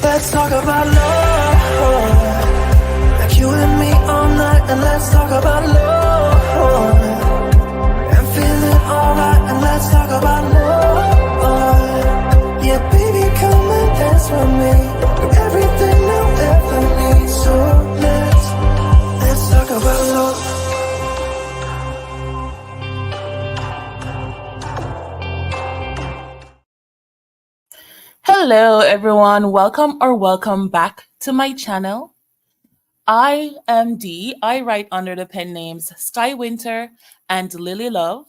Let's talk about love. Like you and me all night, and let's talk about love. I'm feeling alright, and let's talk about love. Yeah, baby, come and dance with me. You're everything I'll ever need. So let's talk about love. Hello everyone, welcome back to my channel. I am Dee. I write under the pen names Sky Winter and Lily Love.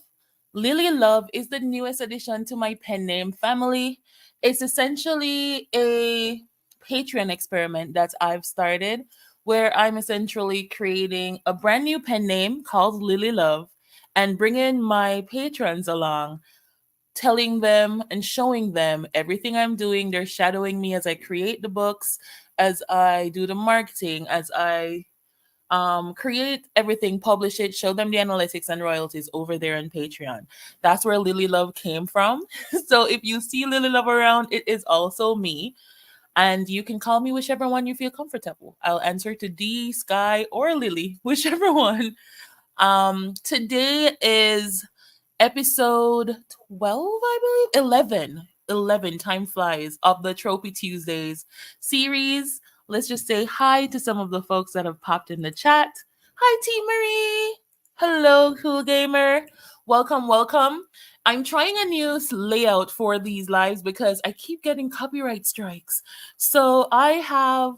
Lily Love is the newest addition to my pen name family. It's essentially a Patreon experiment that I've started where I'm essentially creating a brand new pen name called Lily Love and bringing my patrons along, telling them and showing them everything I'm doing. They're shadowing me as I create the books, as I do the marketing, as I create everything, publish it, show them the analytics and royalties over there on Patreon. That's where Lily Love came from. So if you see Lily Love around, it is also me. And you can call me whichever one you feel comfortable. I'll answer to D, Sky, or Lily, whichever one. Today is episode 12, I believe. 11, time flies, of the Tropey Tuesdays series. Let's just say hi to some of the folks that have popped in the chat. Hi, T Marie. Hello, Cool Gamer. Welcome. I'm trying a new layout for these lives because I keep getting copyright strikes. So I have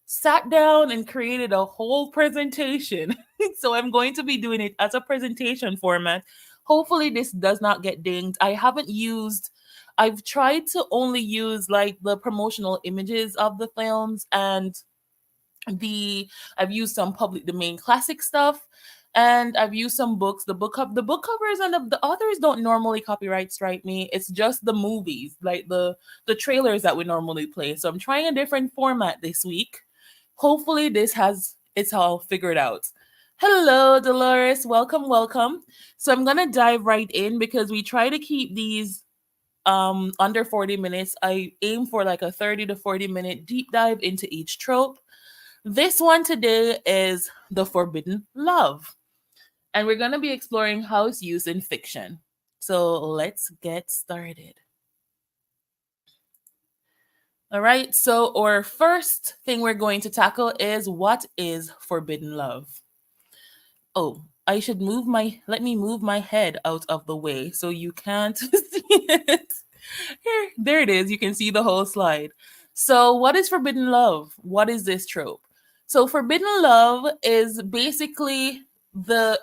sat down and created a whole presentation. So I'm going to be doing it as a presentation format. Hopefully this does not get dinged. I've tried to only use like the promotional images of the films, and I've used some public domain classic stuff, and I've used some books. The book covers and the authors don't normally copyright strike me. It's just the movies, like the trailers that we normally play. So I'm trying a different format this week. Hopefully it's all figured out. Hello, Dolores. Welcome. So I'm gonna dive right in because we try to keep these under 40 minutes. I aim for like a 30 to 40-minute deep dive into each trope. This one today is the forbidden love. And we're gonna be exploring how it's used in fiction. So let's get started. All right, so our first thing we're going to tackle is, what is forbidden love? Oh, let me move my head out of the way so you can't see it. Here, there it is. You can see the whole slide. So, what is forbidden love? What is this trope? So, forbidden love is basically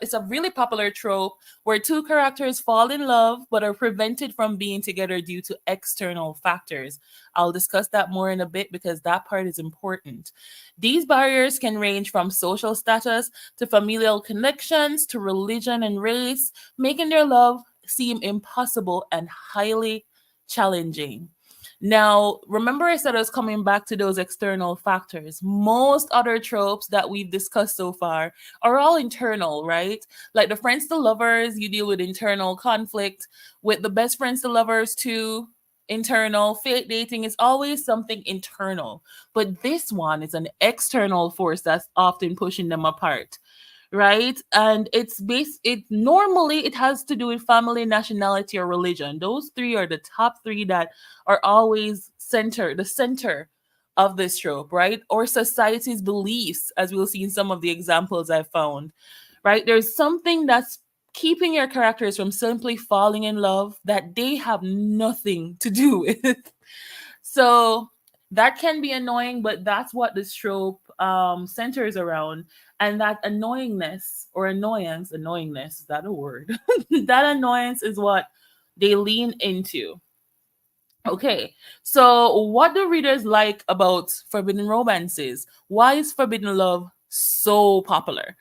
it's a really popular trope where two characters fall in love but are prevented from being together due to external factors. I'll discuss that more in a bit because that part is important. These barriers can range from social status to familial connections to religion and race, making their love seem impossible and highly challenging. Now, remember I said I was coming back to those external factors. Most other tropes that we've discussed so far are all internal, right? Like the friends to lovers, you deal with internal conflict. With the best friends to lovers too, internal. Fake dating is always something internal. But this one is an external force that's often pushing them apart, right? And it has to do with family, nationality, or religion. Those three are the top three that are always the center of this trope, right? Or society's beliefs, as we'll see in some of the examples I found, right? There's something that's keeping your characters from simply falling in love that they have nothing to do with. So that can be annoying, but that's what this trope centers around. And that annoyingness, is that a word? That annoyance is what they lean into. Okay, so what do readers like about forbidden romances? Why is forbidden love so popular?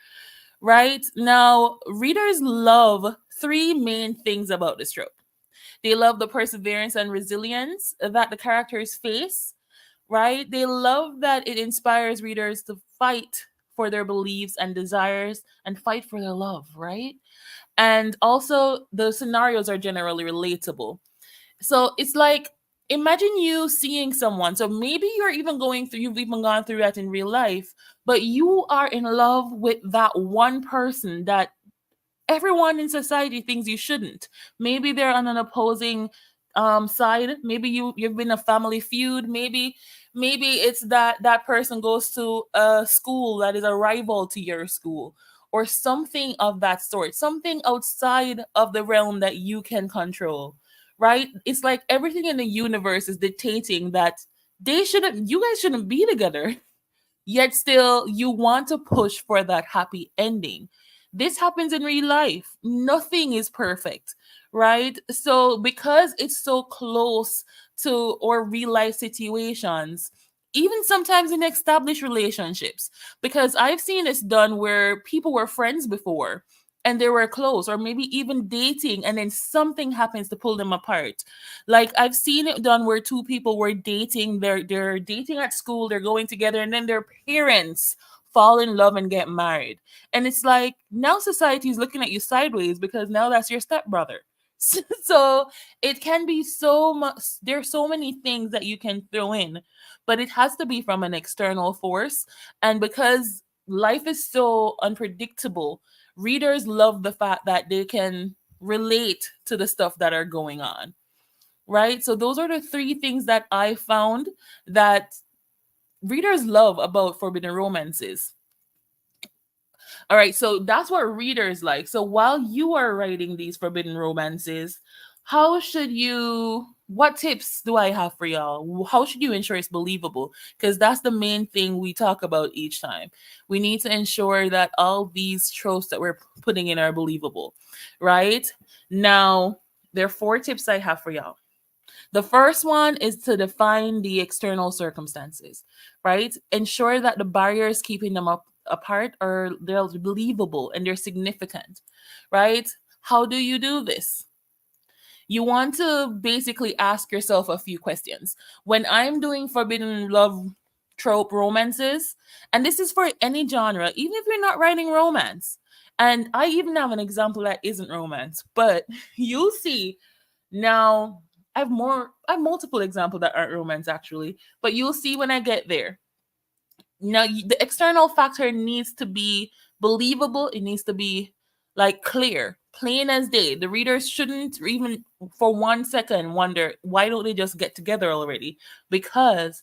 Right now, readers love three main things about this trope. They love the perseverance and resilience that the characters face, right? They love that it inspires readers to fight for their beliefs and desires and fight for their love, right? And also, the scenarios are generally relatable. So it's like Imagine you seeing someone. So maybe you've even gone through that in real life, but you are in love with that one person that everyone in society thinks you shouldn't. Maybe they're on an opposing side. Maybe you've been a family feud. Maybe it's that that person goes to a school that is a rival to your school, or something of that sort, something outside of the realm that you can control, right? It's like everything in the universe is dictating that you guys shouldn't be together, yet still you want to push for that happy ending. This happens in real life. Nothing is perfect, right? So because it's so close to or real life situations, even sometimes in established relationships, because I've seen this done where people were friends before and they were close, or maybe even dating, and then something happens to pull them apart. Like I've seen it done where two people were dating, they're dating at school, they're going together, and then their parents fall in love and get married. And it's like now society is looking at you sideways because now that's your stepbrother. So it can be so much, there's so many things that you can throw in, but it has to be from an external force. And because life is so unpredictable, readers love the fact that they can relate to the stuff that are going on, right? So those are the three things that I found that readers love about forbidden romances. All right, so that's what readers like. So while you are writing these forbidden romances, what tips do I have for y'all? How should you ensure it's believable? Because that's the main thing we talk about each time. We need to ensure that all these tropes that we're putting in are believable, right? Now, there are 4 tips I have for y'all. The first one is to define the external circumstances, right? Ensure that the barriers keeping them apart are they're believable and they're significant, right? How do you do this? You want to basically ask yourself a few questions. When I'm doing forbidden love trope romances, and this is for any genre, even if you're not writing romance, and I even have an example that isn't romance, but you'll see now, I have multiple examples that aren't romance actually, but you'll see when I get there. Now, the external factor needs to be believable. It needs to be like clear, plain as day. The readers shouldn't even for 1 second wonder why don't they just get together already? Because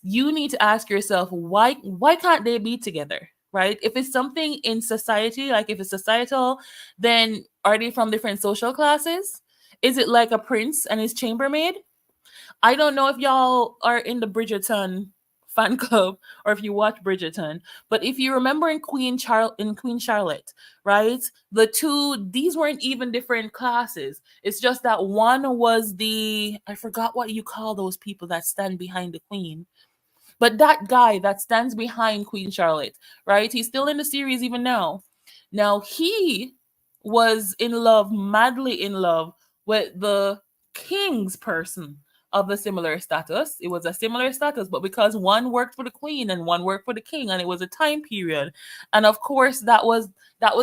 you need to ask yourself why can't they be together? Right? If it's something in society, like if it's societal, then are they from different social classes? Is it like a prince and his chambermaid? I don't know if y'all are in the Bridgerton fan club or if you watch Bridgerton, but if you remember in Queen Charlotte, right? These weren't even different classes. It's just that one was I forgot what you call those people that stand behind the queen. But that guy that stands behind Queen Charlotte, right? He's still in the series even now. Now he was in love, madly in love with the king's person of the similar status. It was a similar status, but because one worked for the queen and one worked for the king, and it was a time period. And of course that was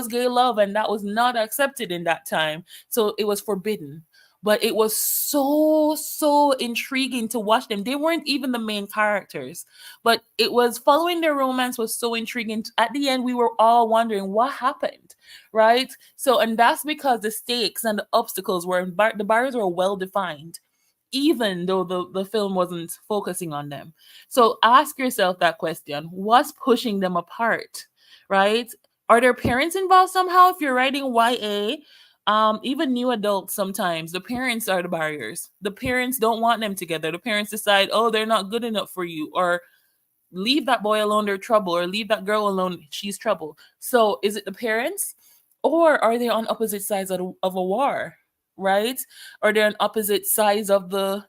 gay love and that was not accepted in that time. So it was forbidden, but it was so intriguing to watch them. They weren't even the main characters, but it was following their romance was so intriguing. At the end, we were all wondering what happened, right? So, and that's because the stakes and the obstacles the barriers were well defined, even though the film wasn't focusing on them. So ask yourself that question: what's pushing them apart, right? Are their parents involved somehow? If you're writing YA, even new adults, sometimes the parents are the barriers. The parents don't want them together. The parents decide, oh, they're not good enough for you, or leave that boy alone, they're trouble, or leave that girl alone, she's trouble. So is it the parents, or are they on opposite sides of a war, right? Or they're on opposite sides of the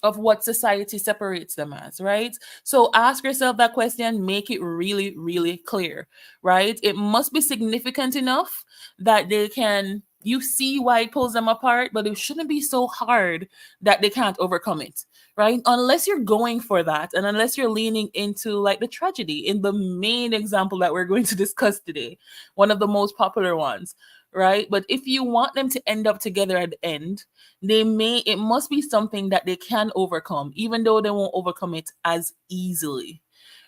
of what society separates them as, right? So ask yourself that question, make it really, really clear, right? It must be significant enough that you see why it pulls them apart, but it shouldn't be so hard that they can't overcome it, right? Unless you're going for that, and unless you're leaning into like the tragedy in the main example that we're going to discuss today, one of the most popular ones, right? But if you want them to end up together at the end, it must be something that they can overcome, even though they won't overcome it as easily,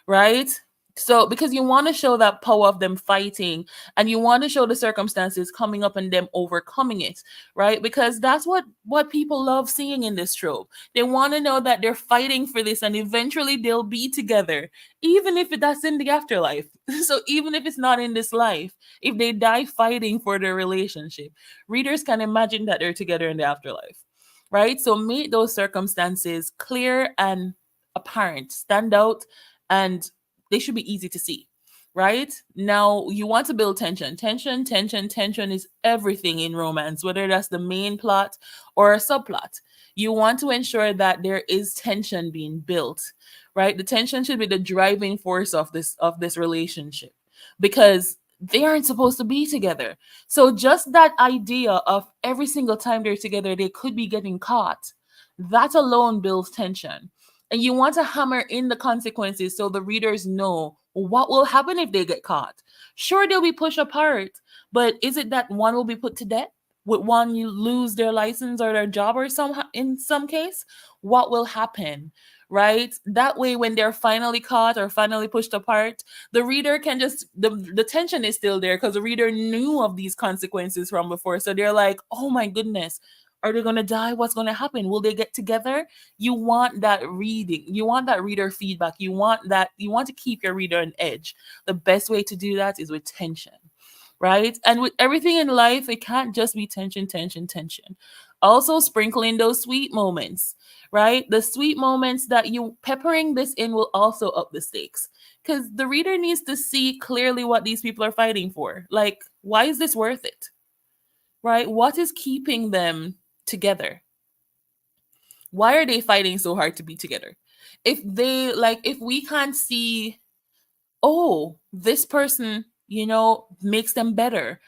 right? So because you want to show that power of them fighting, and you want to show the circumstances coming up and them overcoming it, right? Because that's what people love seeing in this trope. They want to know that they're fighting for this and eventually they'll be together, even if that's in the afterlife. So even if it's not in this life, if they die fighting for their relationship, readers can imagine that they're together in the afterlife, right? So make those circumstances clear and apparent, stand out, and they should be easy to see. Right now, you want to build tension. Tension is everything in romance, whether that's the main plot or a subplot. You want to ensure that there is tension being built, right? The tension should be the driving force of this relationship, because they aren't supposed to be together. So just that idea of every single time they're together, they could be getting caught, that alone builds tension. And you want to hammer in the consequences so the readers know what will happen if they get caught. Sure, they'll be pushed apart, but is it that one will be put to death? Would one you lose their license or their job, or in some case? What will happen? Right? That way, when they're finally caught or finally pushed apart, the reader can just the tension is still there because the reader knew of these consequences from before. So they're like, oh my goodness, are they gonna die? What's gonna happen? Will they get together? You want that reading, you want that reader feedback, you want to keep your reader on edge. The best way to do that is with tension, right? And with everything in life, it can't just be tension. Also sprinkling those sweet moments, right? The sweet moments that you peppering this in will also up the stakes, because the reader needs to see clearly what these people are fighting for. Like, why is this worth it? Right? What is keeping them together? Why are they fighting so hard to be together? If we can't see, oh, this person, makes them better,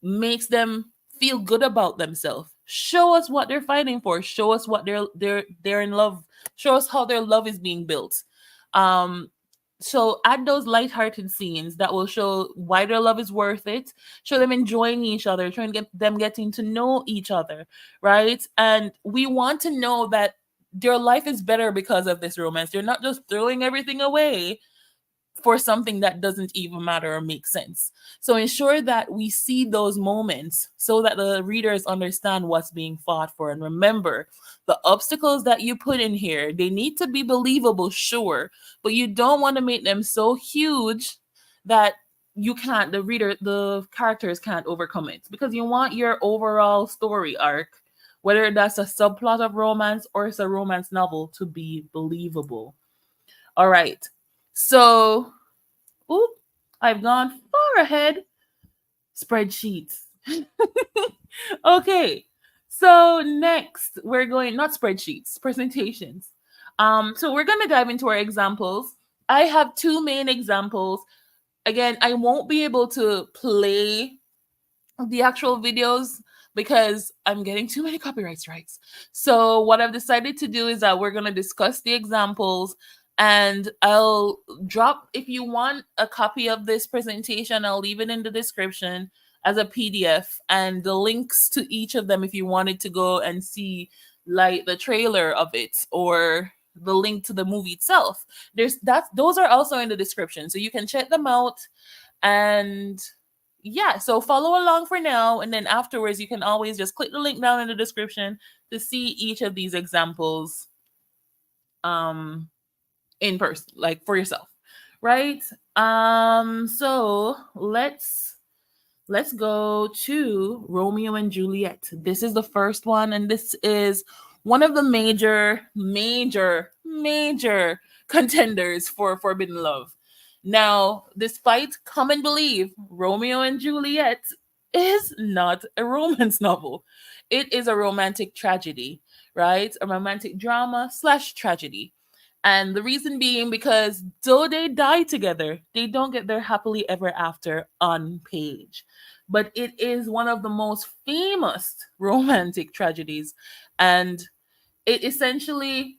makes them feel good about themselves. Show us what they're fighting for. Show us what they're in love. Show us how their love is being built. Um, so add those lighthearted scenes that will show why their love is worth it. Show them enjoying each other, trying to get them getting to know each other, right? And we want to know that their life is better because of this romance. They're not just throwing everything away for something that doesn't even matter or make sense. So ensure that we see those moments so that the readers understand what's being fought for. And remember, the obstacles that you put in here, they need to be believable, sure, but you don't want to make them so huge that the characters can't overcome it, because you want your overall story arc, whether that's a subplot of romance or it's a romance novel, to be believable. All right. So, oop, I've gone far ahead. Spreadsheets. Okay. So next we're going, not spreadsheets, presentations. So we're gonna dive into our examples. I have two main examples. Again, I won't be able to play the actual videos because I'm getting too many copyright strikes. So what I've decided to do is that we're going to discuss the examples, and I'll drop, if you want a copy of this presentation, I'll leave it in the description as a PDF, and the links to each of them if you wanted to go and see like the trailer of it or the link to the movie itself. Those are also in the description, so you can check them out. And yeah, so follow along for now, and then afterwards you can always just click the link down in the description to see each of these examples um in person, like for yourself, right? So let's go to Romeo and Juliet. This is the first one, and this is one of the major contenders for Forbidden Love. Now, despite common belief, Romeo and Juliet is not a romance novel. It is a romantic tragedy, right? A romantic drama slash tragedy. And the reason being because though they die together, they don't get their happily ever after on page. But it is one of the most famous romantic tragedies. And it essentially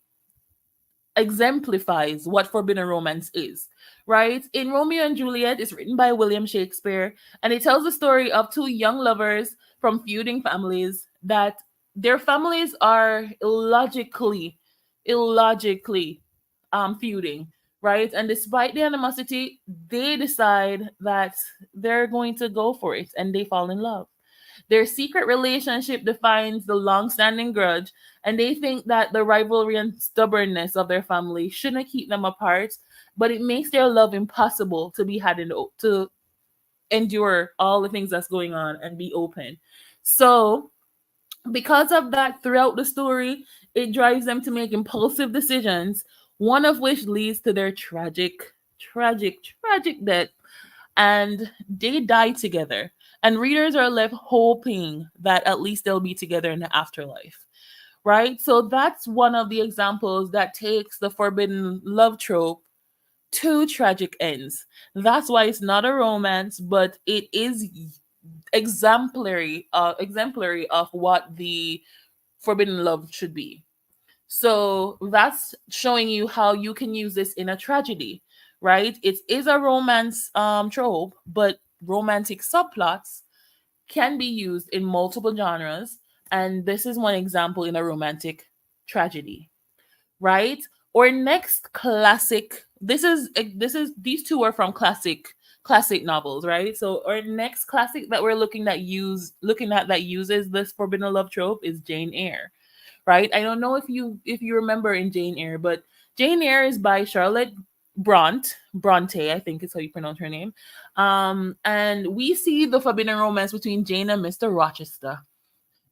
exemplifies what forbidden romance is, right? In Romeo and Juliet, it's written by William Shakespeare, and it tells the story of two young lovers from feuding families that their families are illogically feuding, right? And despite the animosity, they decide that they're going to go for it and they fall in love. Their secret relationship defines the long-standing grudge, and they think that the rivalry and stubbornness of their family shouldn't keep them apart, but it makes their love impossible to be had in to endure all the things that's going on and be open. So, because of that, throughout the story, it drives them to make impulsive decisions, one of which leads to their tragic death, and they die together. And readers are left hoping that at least they'll be together in the afterlife, right? So that's one of the examples that takes the forbidden love trope to tragic ends. That's why it's not a romance, but it is exemplary of what the forbidden love should be. So that's showing you how you can use this in a tragedy, right? It is a romance trope, but romantic subplots can be used in multiple genres, and this is one example in a romantic tragedy, right? Or next classic. This is these two are from classic novels, right? So our next classic that we're looking at that uses this forbidden love trope is Jane Eyre, right? I don't know if you remember in Jane Eyre, but Jane Eyre is by Charlotte Bronte, I think is how you pronounce her name. And we see the forbidden romance between Jane and Mr. Rochester.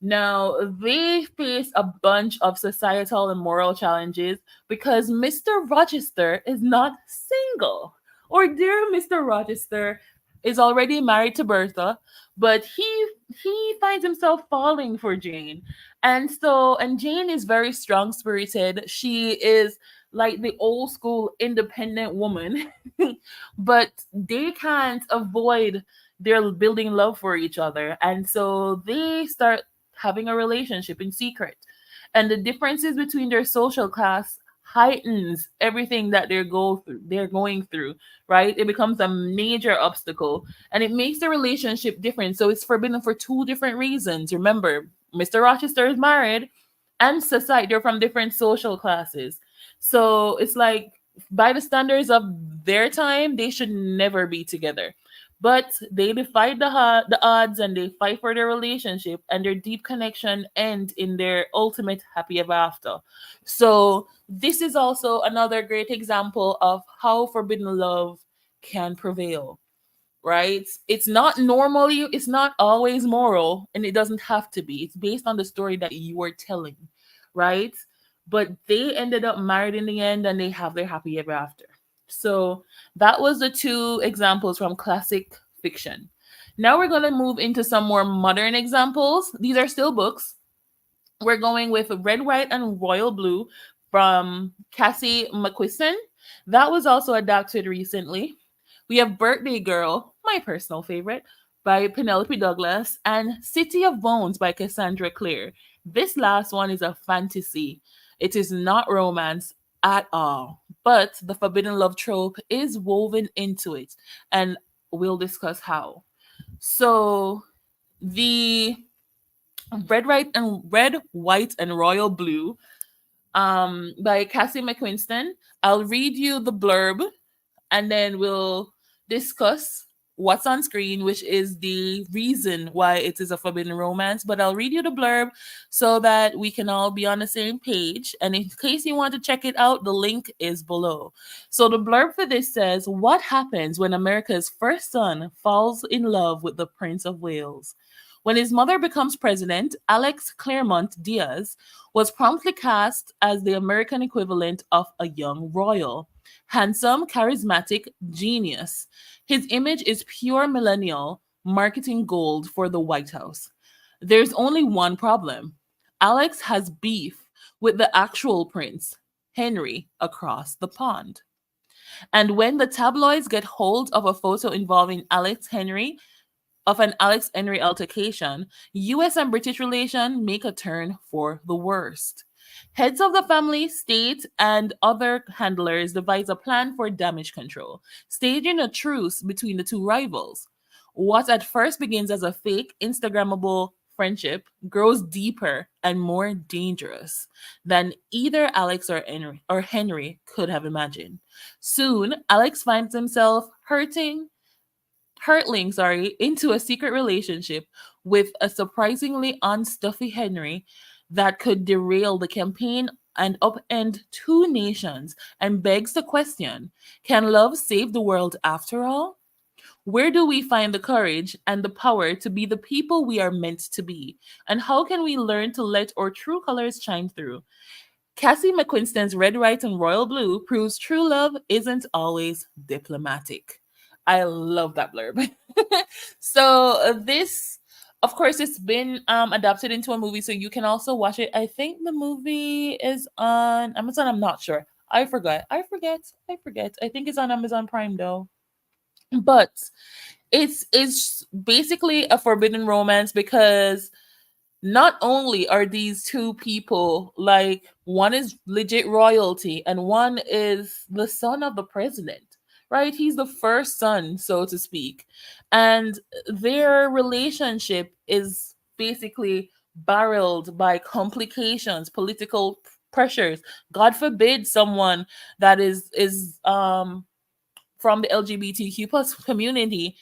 Now, they face a bunch of societal and moral challenges because Mr. Rochester is not single. Or dear Mr. Rochester is already married to Bertha, but he finds himself falling for Jane. And Jane is very strong-spirited. She is like the old school independent woman, but they can't avoid their building love for each other. And so they start having a relationship in secret. And the differences between their social class heightens everything that they're going through, right? It becomes a major obstacle and it makes the relationship different. So it's forbidden for two different reasons. Remember, Mr. Rochester is married and society, they're from different social classes. So it's like by the standards of their time, they should never be together. But they defy the odds and they fight for their relationship, and their deep connection end in their ultimate happy ever after. So this is also another great example of how forbidden love can prevail, right? It's not always moral, and it doesn't have to be. It's based on the story that you are telling, right? But they ended up married in the end and they have their happy ever after. So that was the two examples from classic fiction. Now we're going to move into some more modern examples. These are still books. We're going with Red, White, and Royal Blue from Cassie McQuiston. That was also adapted recently. We have Birthday Girl, my personal favorite, by Penelope Douglas, and City of Bones by Cassandra Clare. This last one is a fantasy. It is not romance at all, but the forbidden love trope is woven into it, and we'll discuss how. So, the Red, White, and Royal Blue by Cassie McQuiston. I'll read you the blurb and then we'll discuss what's on screen, which is the reason why it is a forbidden romance. But I'll read you the blurb so that we can all be on the same page. And in case you want to check it out, the link is below. So the blurb for this says, "What happens when America's first son falls in love with the Prince of Wales?" When his mother becomes president, Alex Claremont Diaz was promptly cast as the American equivalent of a young royal. Handsome, charismatic, genius. His image is pure millennial marketing gold for the White House. There's only one problem. Alex has beef with the actual prince, Henry, across the pond. And when the tabloids get hold of a photo involving an Alex Henry altercation, US and British relations make a turn for the worst. Heads of the family, state, and other handlers devise a plan for damage control, staging a truce between the two rivals. What at first begins as a fake, Instagrammable friendship grows deeper and more dangerous than either Alex or Henry could have imagined. Soon, Alex finds himself hurtling, into a secret relationship with a surprisingly unstuffy Henry that could derail the campaign and upend two nations, and begs the question, can love save the world after all? Where do we find the courage and the power to be the people we are meant to be? And how can we learn to let our true colors shine through? Cassie McQuiston's Red, White, and Royal Blue proves true love isn't always diplomatic. I love that blurb. This, of course, it's been adapted into a movie, so you can also watch it. I think the movie is on Amazon. I'm not sure. I forgot. I think it's on Amazon Prime though. But it's basically a forbidden romance because not only are these two people like one is legit royalty and one is the son of the president, right? He's the first son, so to speak. And their relationship is basically barreled by complications, political pressures. God forbid someone that is from the LGBTQ plus community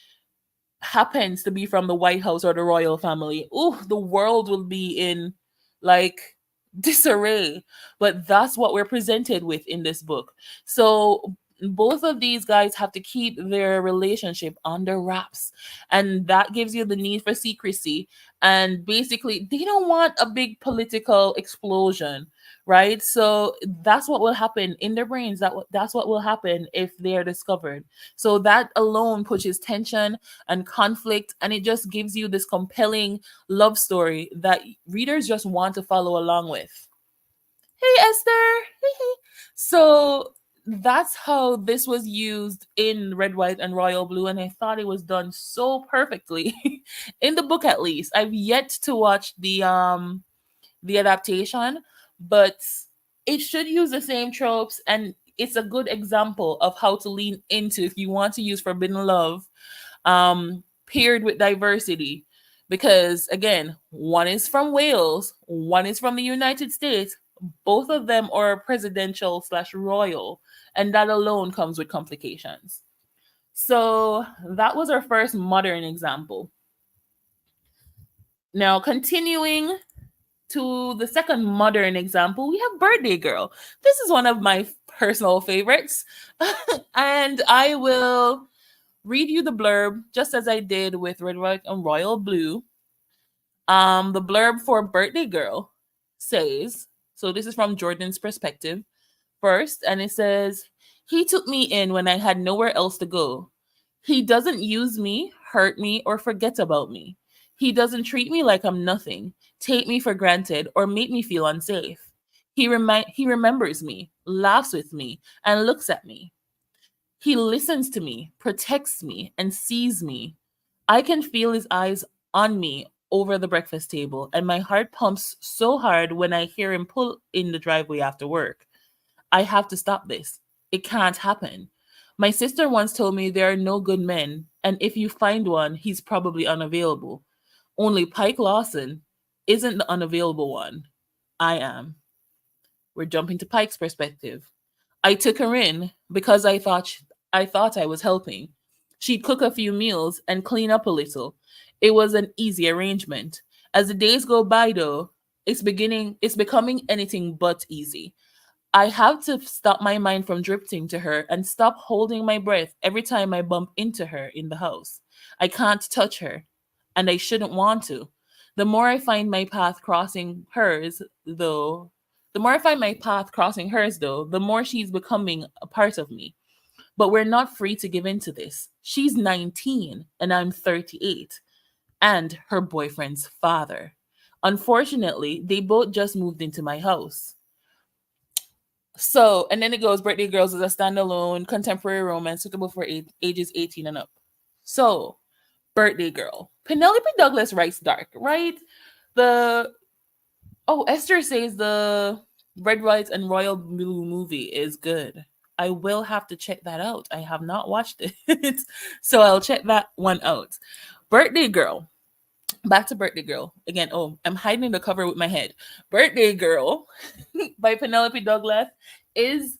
happens to be from the White House or the royal family, ooh, the world will be in like disarray. But that's what we're presented with in this book. So both of these guys have to keep their relationship under wraps, and that gives you the need for secrecy. And basically, they don't want a big political explosion, right? So that's what will happen in their brains. That's what will happen if they are discovered. So that alone pushes tension and conflict, and it just gives you this compelling love story that readers just want to follow along with. Hey, Esther. So that's how this was used in Red, White, and Royal Blue, and I thought it was done so perfectly in the book. At least I've yet to watch the adaptation, but it should use the same tropes, and it's a good example of how to lean into if you want to use forbidden love paired with diversity. Because again, one is from Wales, one is from the United States. Both of them are presidential slash royal, and that alone comes with complications. So that was our first modern example. Now, continuing to the second modern example, we have Birthday Girl. This is one of my personal favorites. And I will read you the blurb just as I did with Red, White, and Royal Blue. The blurb for Birthday Girl says, so this is from Jordan's perspective first, and it says, he took me in when I had nowhere else to go. He doesn't use me, hurt me, or forget about me. He doesn't treat me like I'm nothing, take me for granted, or make me feel unsafe. He remembers me, laughs with me, and looks at me. He listens to me, protects me, and sees me. I can feel his eyes on me over the breakfast table, and my heart pumps so hard when I hear him pull in the driveway after work. I have to stop this. It can't happen. My sister once told me there are no good men, and if you find one, he's probably unavailable. Only Pike Lawson isn't the unavailable one. I am. We're jumping to Pike's perspective. I took her in because I thought I was helping. She'd cook a few meals and clean up a little. It was an easy arrangement. As the days go by though, it's becoming anything but easy. I have to stop my mind from drifting to her and stop holding my breath every time I bump into her in the house. I can't touch her, and I shouldn't want to. The more I find my path crossing hers, though, the more I find my path crossing hers, though, the more she's becoming a part of me. But we're not free to give in to this. She's 19 and I'm 38, and her boyfriend's father. Unfortunately, they both just moved into my house. So, and then it goes, Birthday Girls is a standalone contemporary romance suitable for ages 18 and up. So, Birthday Girl. Penelope Douglas writes dark, right? The, oh, Esther says the Red, White, and Royal Blue movie is good. I will have to check that out. I have not watched it, so I'll check that one out. Birthday Girl. Back to Birthday Girl again. Oh, I'm hiding the cover with my head. Birthday Girl by Penelope Douglas is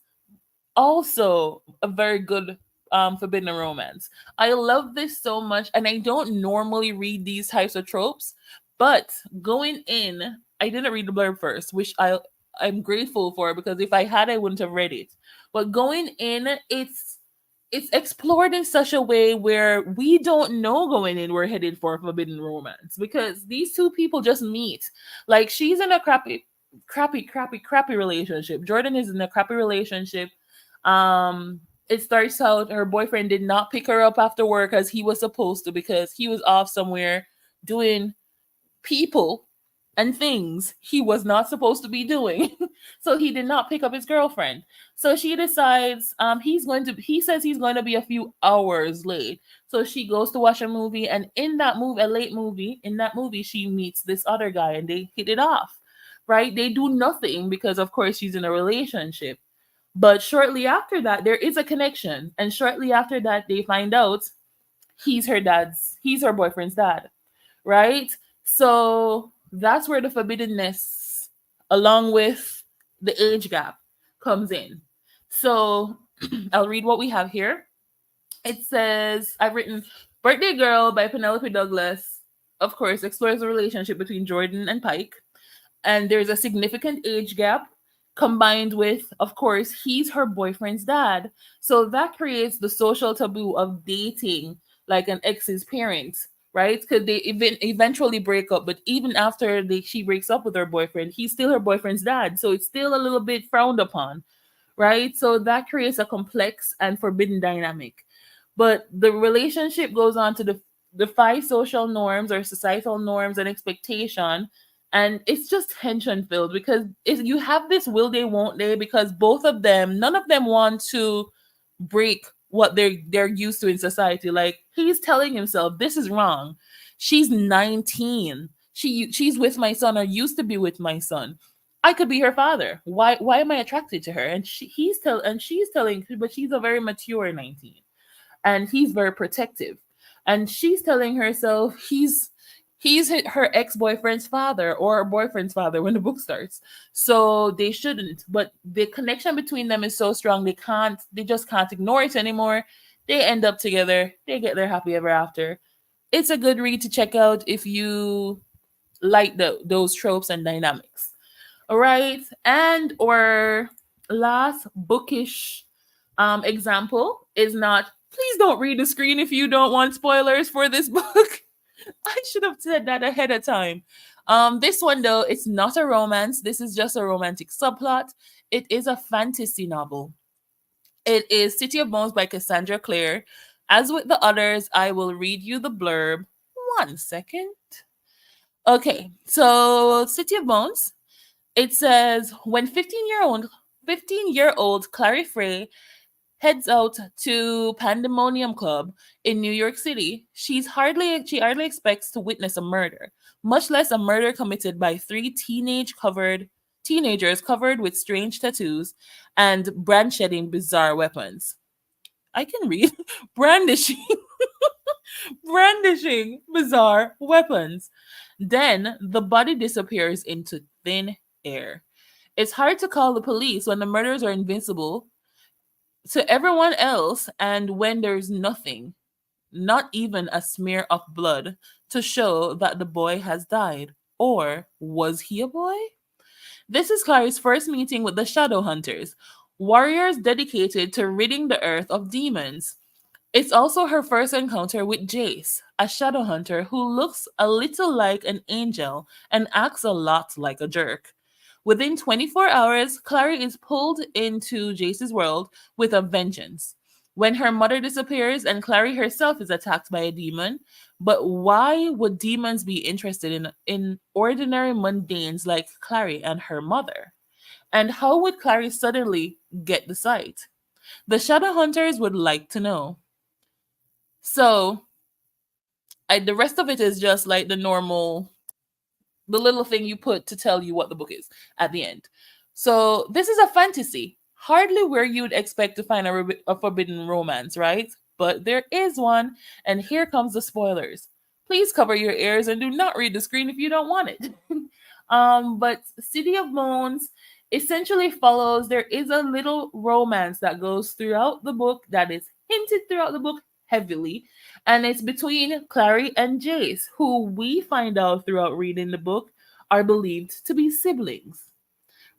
also a very good forbidden romance. I love this so much, and I don't normally read these types of tropes, but going in, I didn't read the blurb first, which I'm grateful for, because if I had, I wouldn't have read it. But going in, it's explored in such a way where we don't know going in we're headed for a forbidden romance, because these two people just meet. Like, she's in a crappy relationship. Jordan is in a crappy relationship. It starts out her boyfriend did not pick her up after work as he was supposed to, because he was off somewhere doing people and things he was not supposed to be doing. So he did not pick up his girlfriend. So she decides he says he's going to be a few hours late. So she goes to watch a movie, and in that movie, a late movie, in that movie she meets this other guy and they hit it off. Right? They do nothing because of course she's in a relationship. But shortly after that, there is a connection. And shortly after that, they find out he's her boyfriend's dad. Right? So that's where the forbiddenness, along with the age gap, comes in. So I'll read what we have here. It says, I've written Birthday Girl by Penelope Douglas, of course, explores the relationship between Jordan and Pike, and there's a significant age gap combined with, of course, he's her boyfriend's dad. So that creates the social taboo of dating like an ex's parents, right? Because they eventually break up, but even after she breaks up with her boyfriend, he's still her boyfriend's dad. So it's still a little bit frowned upon, right? So that creates a complex and forbidden dynamic. But the relationship goes on to defy social norms or societal norms and expectation, and it's just tension filled, because if you have this will they won't they, because none of them want to break what they're used to in society. Like, he's telling himself this is wrong. She's 19. She's with my son, or used to be with my son. I could be her father. Why am I attracted to her? And she's telling, but she's a very mature 19, and he's very protective, and she's telling herself he's her ex-boyfriend's father, or her boyfriend's father, when the book starts. So they shouldn't, but the connection between them is so strong, they just can't ignore it anymore. They end up together, they get their happy ever after. It's a good read to check out if you like those tropes and dynamics. All right, and or last bookish example is not, please don't read the screen if you don't want spoilers for this book. I should have said that ahead of time. This one though, it's not a romance. This is just a romantic subplot. It is a fantasy novel. It is City of Bones by Cassandra Clare. As with the others, I will read you the blurb. 1 second. Okay, so City of Bones. It says when 15-year-old Clary Frey heads out to Pandemonium Club in New York City, she hardly expects to witness a murder, much less a murder committed by three teenagers covered with strange tattoos and brandishing bizarre weapons. I can read brandishing brandishing bizarre weapons. Then the body disappears into thin air. It's hard to call the police when the murders are invincible to everyone else, and when there's nothing, not even a smear of blood, to show that the boy has died. Or was he a boy? This is Clary's first meeting with the Shadow Hunters, warriors dedicated to ridding the earth of demons. It's also her first encounter with Jace, a shadow hunter who looks a little like an angel and acts a lot like a jerk. Within 24 hours, Clary is pulled into Jace's world with a vengeance. When her mother disappears and Clary herself is attacked by a demon, but why would demons be interested in ordinary mundanes like Clary and her mother? And how would Clary suddenly get the sight? The shadow hunters would like to know. So the rest of it is just like the little thing you put to tell you what the book is at the end. So this is a fantasy, hardly where you'd expect to find a forbidden romance, right? But there is one, and here comes the spoilers. Please cover your ears and do not read the screen if you don't want it. But City of Moons essentially follows, there is a little romance that goes throughout the book, that is hinted throughout the book heavily, and it's between Clary and Jace, who we find out throughout reading the book are believed to be siblings,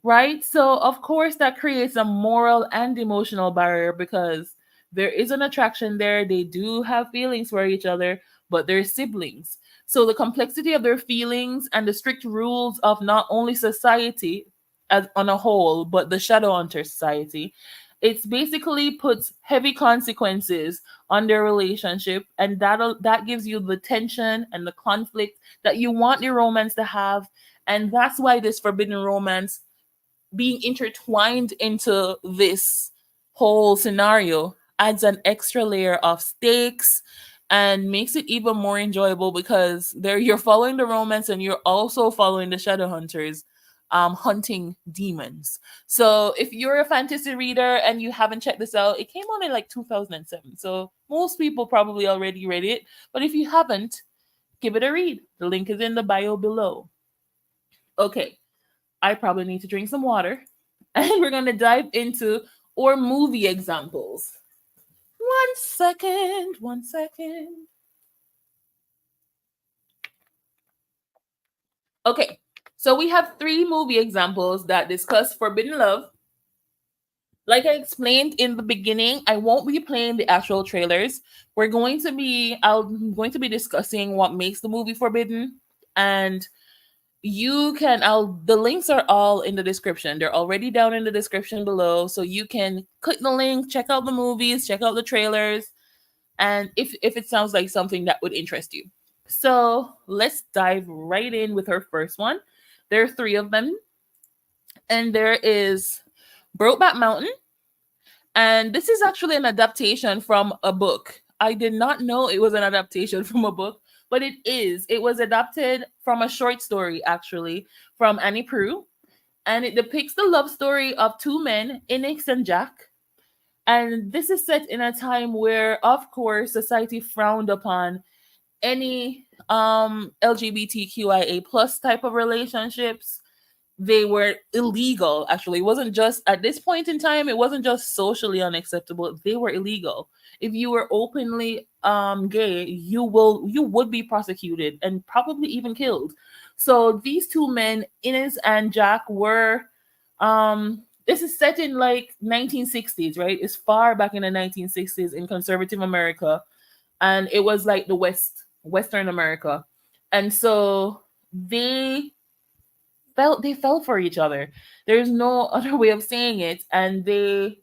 right? So, of course, that creates a moral and emotional barrier because there is an attraction there. They do have feelings for each other, but they're siblings. So, the complexity of their feelings and the strict rules of not only society as on a whole, but the Shadowhunter society, it's basically puts heavy consequences on their relationship, and that gives you the tension and the conflict that you want your romance to have. And that's why this forbidden romance being intertwined into this whole scenario adds an extra layer of stakes and makes it even more enjoyable because there you're following the romance and you're also following the shadow hunters hunting demons. So if you're a fantasy reader and you haven't checked this out, it came out in like 2007, so most people probably already read it, but if you haven't, give it a read. The link is in the bio below. Okay, I probably need to drink some water. And we're going to dive into our movie examples. One second, one second. Okay, so we have three movie examples that discuss forbidden love. Like I explained in the beginning, I won't be playing the actual trailers. I'm going to be discussing what makes the movie forbidden, and the links are all in the description. They're already down in the description below, so you can click the link, check out the movies, check out the trailers, and if it sounds like something that would interest you. So let's dive right in with her first one. There are three of them, and there is Brokeback Mountain, and this is actually an adaptation from a book. I did not know it was an adaptation from a book, but it is. It was adapted from a short story, actually, from Annie Proulx, and it depicts the love story of two men, Inox and Jack. And this is set in a time where, of course, society frowned upon any LGBTQIA plus type of relationships. They were illegal. Actually, it wasn't just at this point in time, it wasn't just socially unacceptable, they were illegal. If you were openly gay, you would be prosecuted and probably even killed. So these two men, Inez and Jack, were this is set in like 1960s, right? It's far back in the 1960s in conservative America, and it was like the Western America. And so they fell for each other. There's no other way of saying it. And they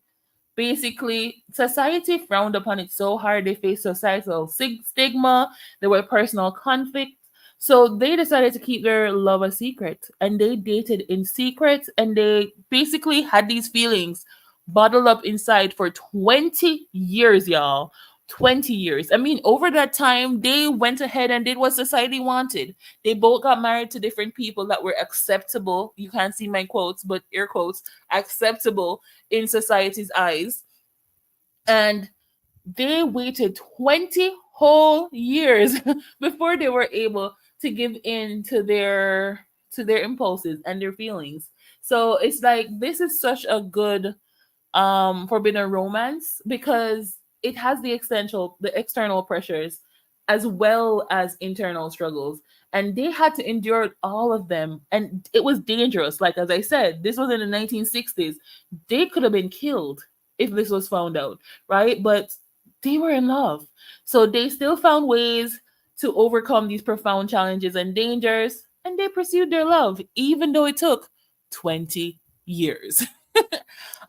basically, society frowned upon it so hard. They faced societal stigma. There were personal conflicts. So they decided to keep their love a secret, and they dated in secret, and they basically had these feelings bottled up inside for 20 years, y'all. 20 years. I mean, over that time, they went ahead and did what society wanted. They both got married to different people that were acceptable. You can't see my quotes, but air quotes, acceptable in society's eyes. And they waited 20 whole years before they were able to give in to their impulses and their feelings. So it's like this is such a good forbidden romance because it has the external pressures as well as internal struggles, and they had to endure all of them, and it was dangerous. Like as I said, this was in the 1960s. They could have been killed if this was found out, right? But they were in love, so they still found ways to overcome these profound challenges and dangers, and they pursued their love even though it took 20 years.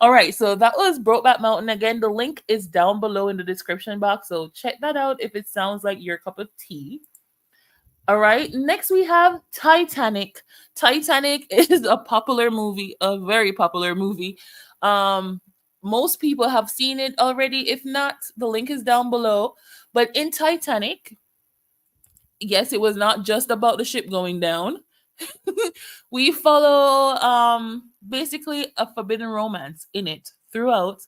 All right, so that was Brokeback Mountain. Again, the link is down below in the description box, so check that out if it sounds like your cup of tea. All right, next we have Titanic. Titanic is a popular movie, a very popular movie. Most people have seen it already. If not, the link is down below. But in Titanic, yes, it was not just about the ship going down. We follow basically a forbidden romance in it throughout,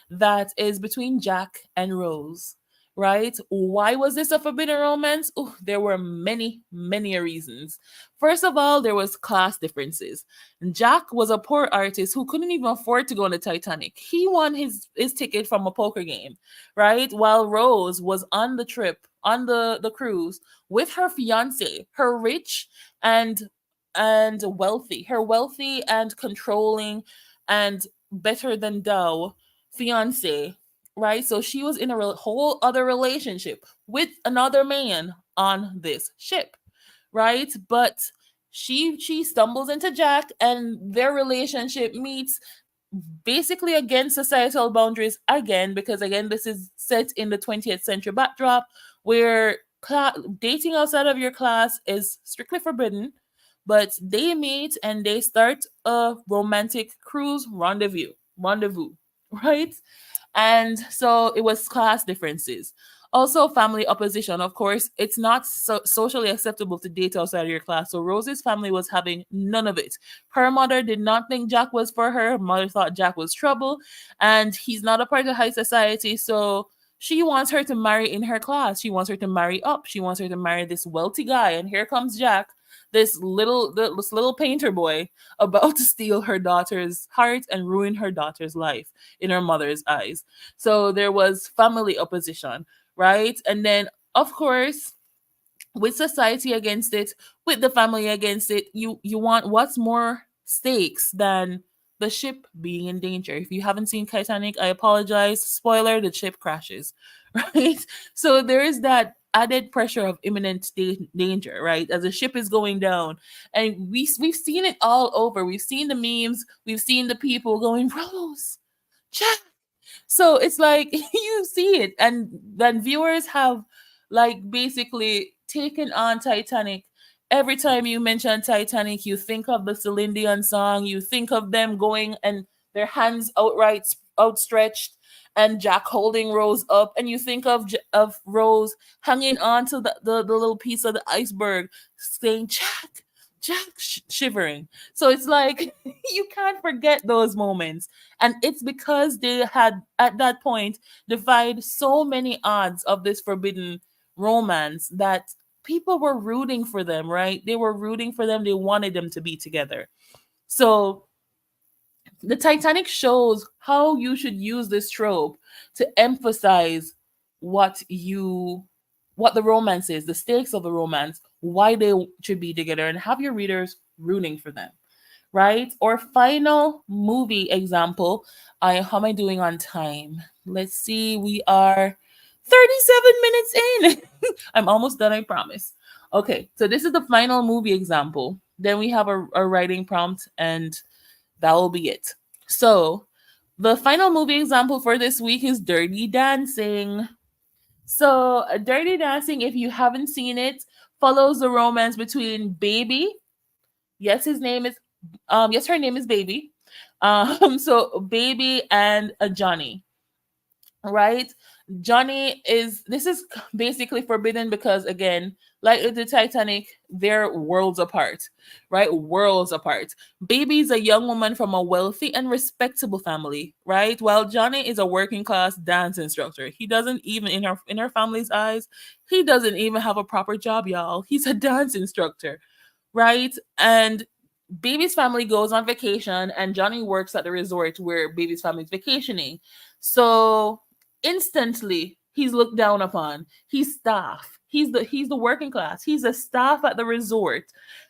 that is between Jack and Rose, right? Why was this a forbidden romance? Oh, there were many, many reasons. First of all, there was class differences. Jack was a poor artist who couldn't even afford to go on the Titanic. He won his ticket from a poker game, right? While Rose was on the trip, on the cruise with her fiance, her rich and wealthy, her wealthy and controlling and better than thou fiance, right? So she was in a whole other relationship with another man on this ship, right? But she stumbles into Jack, and their relationship meets basically against societal boundaries again, because again this is set in the 20th century backdrop where dating outside of your class is strictly forbidden. But they meet and they start a romantic cruise rendezvous, right? And so it was class differences. Also, family opposition. Of course, it's not socially acceptable to date outside of your class. So Rose's family was having none of it. Her mother did not think Jack was for her. Her mother thought Jack was trouble, and he's not a part of high society. So she wants her to marry in her class. She wants her to marry up. She wants her to marry this wealthy guy. And here comes Jack, this little painter boy, about to steal her daughter's heart and ruin her daughter's life in her mother's eyes. So there was family opposition, right? And then, of course, with society against it, with the family against it, you want what's more stakes than the ship being in danger. If you haven't seen Titanic, I apologize. Spoiler, the ship crashes, right? So there is that added pressure of imminent danger, right? As the ship is going down. And we've seen it all over. We've seen the memes, we've seen the people going, Rose, Jack. So it's like you see it, and then viewers have like basically taken on Titanic. Every time you mention Titanic, you think of the Celine Dion song, you think of them going and their hands outright outstretched and Jack holding Rose up, and you think of Rose hanging on to the little piece of the iceberg saying Jack, Jack, shivering. So it's like you can't forget those moments. And it's because they had, at that point, defied so many odds of this forbidden romance that people were rooting for them, right? They were rooting for them. They wanted them to be together. So the Titanic shows how you should use this trope to emphasize what you what the romance is, the stakes of the romance, why they should be together, and have your readers rooting for them, right? Or final movie example. How am I doing on time? Let's see. We are 37 minutes in. I'm almost done, I promise. Okay, so this is the final movie example. Then we have a writing prompt, and that will be it. So, the final movie example for this week is Dirty Dancing. So, Dirty Dancing, if you haven't seen it, follows the romance between Baby. Yes, her name is Baby. So Baby and Johnny, right? Johnny is this is basically forbidden because again, like with the Titanic, they're worlds apart, right? Worlds apart. Baby is a young woman from a wealthy and respectable family, right? While Johnny is a working class dance instructor. He doesn't even in her family's eyes, he doesn't even have a proper job, y'all. He's a dance instructor, right? And Baby's family goes on vacation, and Johnny works at the resort where Baby's family is vacationing. So instantly, he's looked down upon. He's staff. He's the working class. He's a staff at the resort,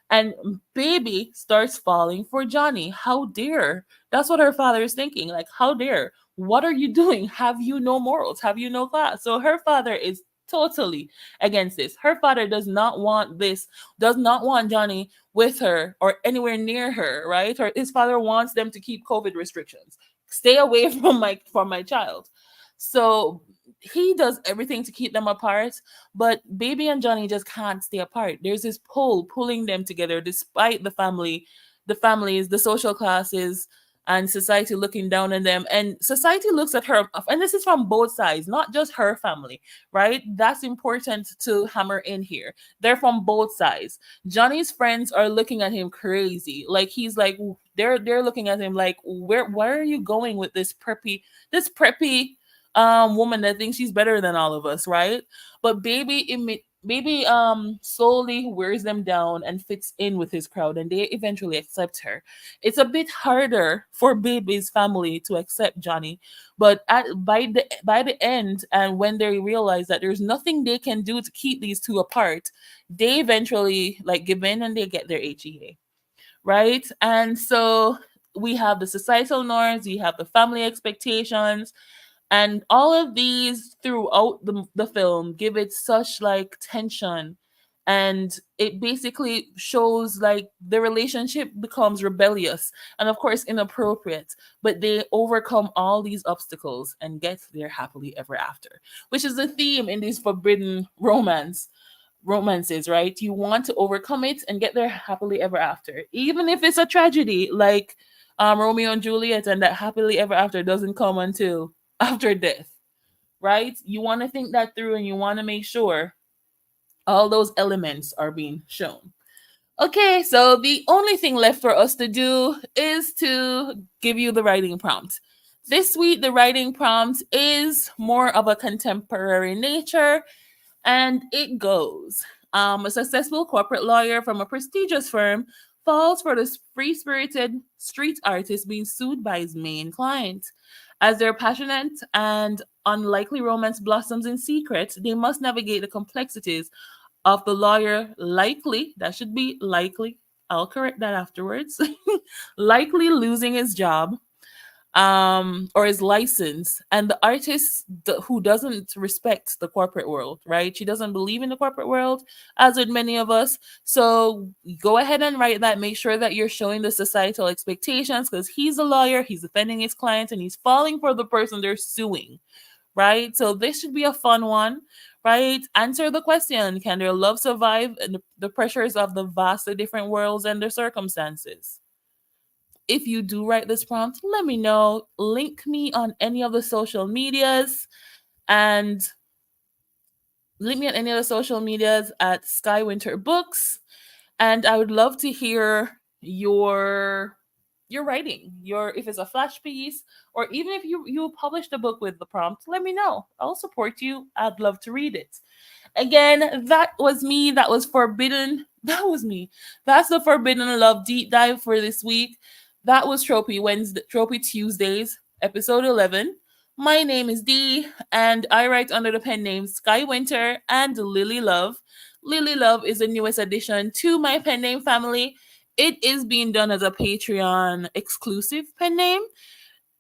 and Baby starts falling for Johnny. How dare? That's what her father is thinking. Like, how dare? What are you doing? Have you no morals? Have you no class? So her father is totally against this. Her father does not want this. Does not want Johnny with her or anywhere near her, right? His father wants them to keep COVID restrictions. Stay away from my child. So he does everything to keep them apart, but Baby and Johnny just can't stay apart. There's this pull pulling them together despite the families, the social classes, and society looking down on them, and society looks at her, and this is from both sides, not just her family, right? That's important to hammer in here. They're from both sides. Johnny's friends are looking at him crazy, like he's like, they're looking at him like, where are you going with this preppy woman that thinks she's better than all of us, right? But baby slowly wears them down and fits in with his crowd, and they eventually accept her. It's a bit harder for baby's family to accept Johnny, but by the end, and when they realize that there's nothing they can do to keep these two apart, they eventually like give in and they get their HEA, right? And so we have the societal norms, we have the family expectations, and all of these throughout the film give it such like tension, and it basically shows like the relationship becomes rebellious and of course inappropriate, but they overcome all these obstacles and get their happily ever after, which is the theme in these forbidden romances, right? You want to overcome it and get there happily ever after, even if it's a tragedy, like Romeo and Juliet, and that happily ever after doesn't come until after death, right? You want to think that through, and you want to make sure all those elements are being shown. Okay, so the only thing left for us to do is to give you the writing prompt. This week, the writing prompt is more of a contemporary nature, and it goes: a successful corporate lawyer from a prestigious firm falls for the free spirited street artist being sued by his main client. As their passionate and unlikely romance blossoms in secret, they must navigate the complexities of the lawyer likely, that should be likely, I'll correct that afterwards, likely losing his job, or his license, and the artist who doesn't respect the corporate world, right? She doesn't believe in the corporate world, as with many of us. So go ahead and write that. Make sure that you're showing the societal expectations, because he's a lawyer, he's defending his client, and he's falling for the person they're suing, right? So this should be a fun one, right? Answer the question: can their love survive the pressures of the vastly different worlds and their circumstances? If you do write this prompt, let me know. Link me on any of the social medias, and link me on any of the social medias at Sky Winter Books. And I would love to hear your writing, your, if it's a flash piece, or even if you published a book with the prompt, let me know. I'll support you. I'd love to read it. Again, that was me. That was Forbidden. That was me. That's the Forbidden Love deep dive for this week. That was Tropey Tuesdays, episode 11. My name is Dee, and I write under the pen names Sky Winter and Lily Love. Lily Love is the newest addition to my pen name family. It is being done as a Patreon exclusive pen name.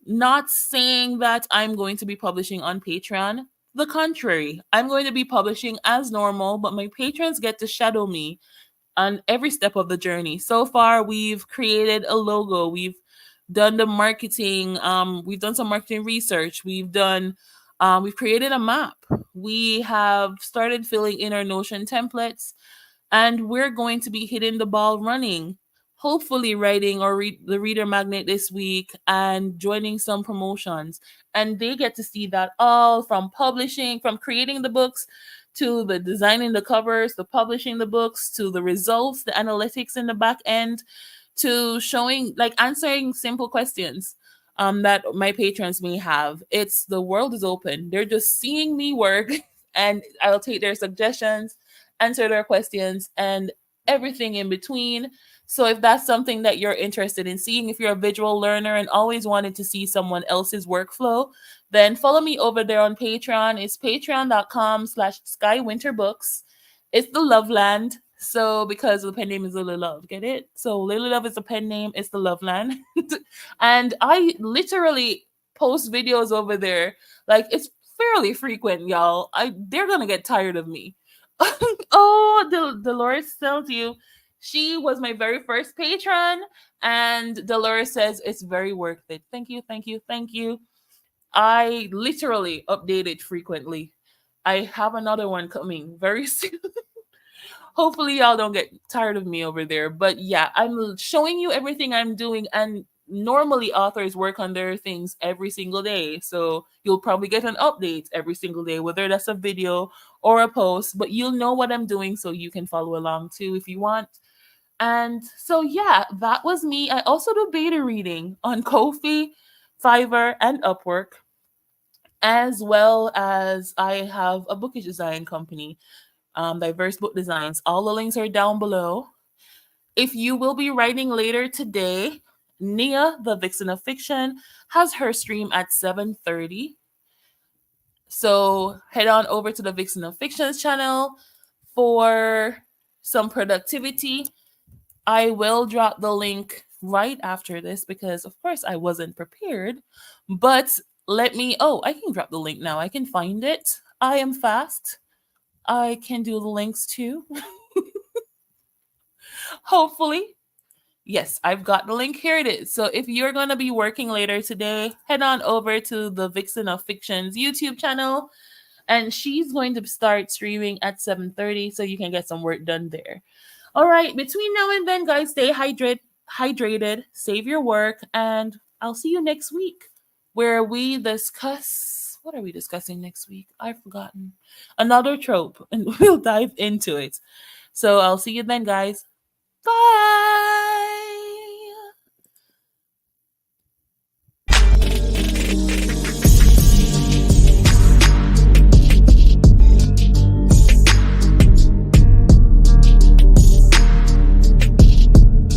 Not saying that I'm going to be publishing on Patreon. The contrary, I'm going to be publishing as normal, but my patrons get to shadow me on every step of the journey. So far, we've created a logo, we've done the marketing, we've done some marketing research, we've created a map, we have started filling in our Notion templates, and we're going to be hitting the ball running. Hopefully, writing or the reader magnet this week and joining some promotions. And they get to see that all from publishing, from creating the books to the designing the covers, the publishing the books, to the results, the analytics in the back end, to showing, like, answering simple questions that my patrons may have. It's the world is open. They're just seeing me work, and I'll take their suggestions, answer their questions, and everything in between. So if that's something that you're interested in seeing, if you're a visual learner and always wanted to see someone else's workflow, then follow me over there on Patreon. It's patreon.com/skywinterbooks. It's the Love Land. So because the pen name is Lily Love, get it? So Lily Love is the pen name, it's the Love Land. And I literally post videos over there. Like, it's fairly frequent, y'all. They're gonna get tired of me. Oh, Dolores tells you she was my very first patron, and Dolores says it's very worth it. Thank you, thank you, thank you. I literally update it frequently. I have another one coming very soon. Hopefully, y'all don't get tired of me over there. But yeah, I'm showing you everything I'm doing, and normally authors work on their things every single day. So you'll probably get an update every single day, whether that's a video or a post, but you'll know what I'm doing so you can follow along too if you want. And so, yeah, that was me. I also do beta reading on Ko-fi, Fiverr, and Upwork, as well as I have a bookish design company, Diverse Book Designs. All the links are down below. If you will be writing later today, Nia, the Vixen of Fiction, has her stream at 7:30. So head on over to the Vixen of Fiction's channel for some productivity. I will drop the link right after this because, of course, I wasn't prepared. But I can drop the link now. I can find it. I am fast. I can do the links too, hopefully. Yes, I've got the link. Here it is. So if you're going to be working later today, head on over to the Vixen of Fiction's YouTube channel, and she's going to start streaming at 7:30 so you can get some work done there. All right, between now and then, guys, stay hydrated, save your work, and I'll see you next week where we discuss, what are we discussing next week? I've forgotten. Another trope, and we'll dive into it. So I'll see you then, guys. Bye.